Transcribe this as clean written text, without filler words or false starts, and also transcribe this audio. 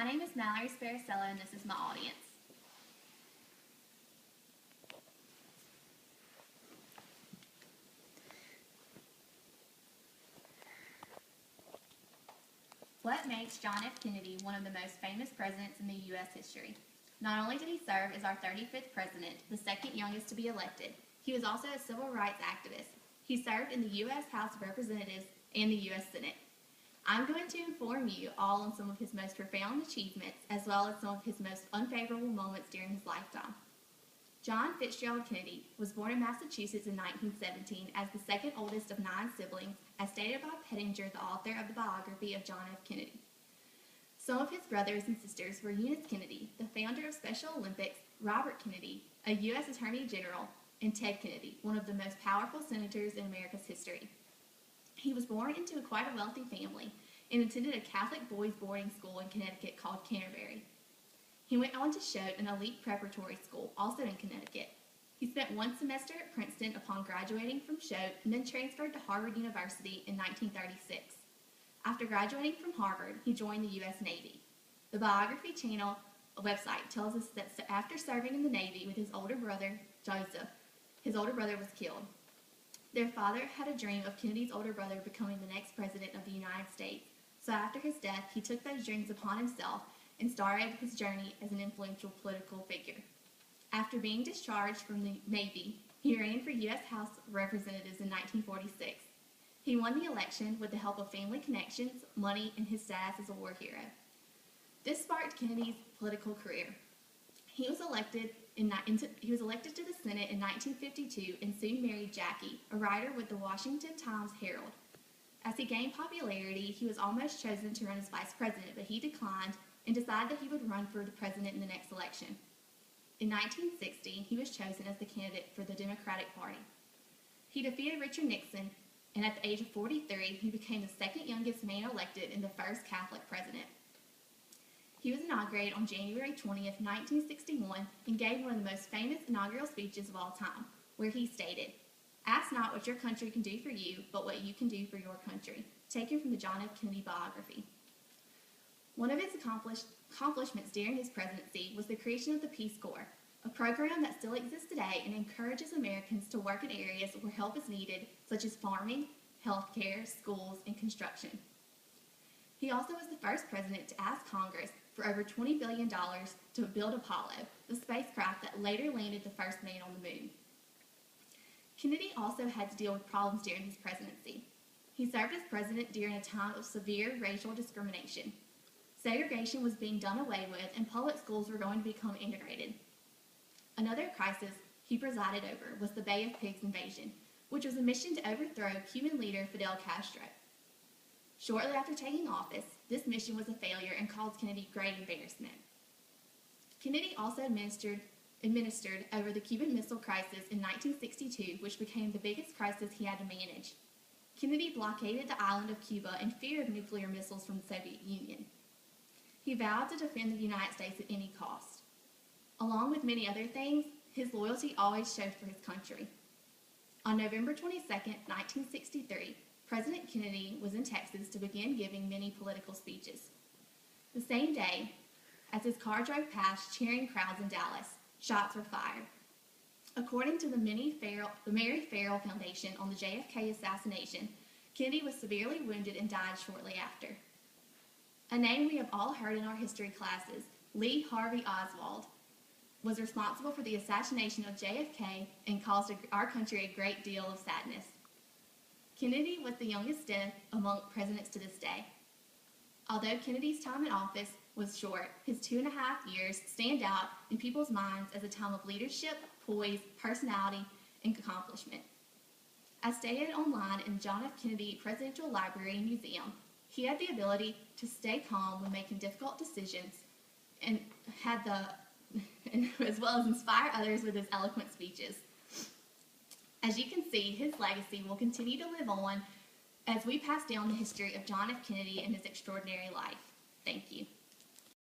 My name is Mallory Sparacello, and this is my audience. What makes John F. Kennedy one of the most famous presidents in the U.S. history? Not only did he serve as our 35th president, the second youngest to be elected, he was also a civil rights activist. He served in the U.S. House of Representatives and the U.S. Senate. I'm going to inform you all on some of his most profound achievements, as well as some of his most unfavorable moments during his lifetime. John Fitzgerald Kennedy was born in Massachusetts in 1917 as the second oldest of 9 siblings, as stated by Pettinger, the author of the biography of John F. Kennedy. Some of his brothers and sisters were Eunice Kennedy, the founder of Special Olympics, Robert Kennedy, a U.S. Attorney General, and Ted Kennedy, one of the most powerful senators in America's history. He was born into quite a wealthy family and attended a Catholic boys' boarding school in Connecticut called Canterbury. He went on to Choate, an elite preparatory school, also in Connecticut. He spent 1 semester at Princeton upon graduating from Choate and then transferred to Harvard University in 1936. After graduating from Harvard, he joined the U.S. Navy. The Biography Channel website tells us that after serving in the Navy with his older brother, Joseph, his older brother was killed. Their father had a dream of Kennedy's older brother becoming the next president of the United States, so after his death, he took those dreams upon himself and started his journey as an influential political figure. After being discharged from the Navy, he ran for U.S. House of Representatives in 1946. He won the election with the help of family connections, money, and his status as a war hero. This sparked Kennedy's political career. He was elected to the Senate in 1952 and soon married Jackie, a writer with the Washington Times-Herald. As he gained popularity, he was almost chosen to run as vice president, but he declined and decided that he would run for the president in the next election. In 1960, he was chosen as the candidate for the Democratic Party. He defeated Richard Nixon, and at the age of 43, he became the second youngest man elected and the first Catholic president. He was inaugurated on January 20th, 1961, and gave one of the most famous inaugural speeches of all time, where he stated, "Ask not what your country can do for you, but what you can do for your country," taken from the John F. Kennedy biography. One of his accomplishments during his presidency was the creation of the Peace Corps, a program that still exists today and encourages Americans to work in areas where help is needed, such as farming, healthcare, schools, and construction. He also was the first president to ask Congress for over $20 billion to build Apollo, the spacecraft that later landed the first man on the moon. Kennedy also had to deal with problems during his presidency. He served as president during a time of severe racial discrimination. Segregation was being done away with, and public schools were going to become integrated. Another crisis he presided over was the Bay of Pigs invasion, which was a mission to overthrow Cuban leader Fidel Castro. Shortly after taking office, this mission was a failure and caused Kennedy great embarrassment. Kennedy also administered over the Cuban Missile Crisis in 1962, which became the biggest crisis he had to manage. Kennedy blockaded the island of Cuba in fear of nuclear missiles from the Soviet Union. He vowed to defend the United States at any cost. Along with many other things, his loyalty always showed for his country. On November 22, 1963, President Kennedy was in Texas to begin giving many political speeches. The same day, as his car drove past cheering crowds in Dallas, shots were fired. According to the Mary Farrell Foundation on the JFK assassination, Kennedy was severely wounded and died shortly after. A name we have all heard in our history classes, Lee Harvey Oswald, was responsible for the assassination of JFK and caused our country a great deal of sadness. Kennedy was the youngest death among presidents to this day. Although Kennedy's time in office was short, his 2.5 years stand out in people's minds as a time of leadership, poise, personality, and accomplishment. As stated online in the John F. Kennedy Presidential Library and Museum, he had the ability to stay calm when making difficult decisions and as well as inspire others with his eloquent speeches. As you can see, his legacy will continue to live on as we pass down the history of John F. Kennedy and his extraordinary life. Thank you.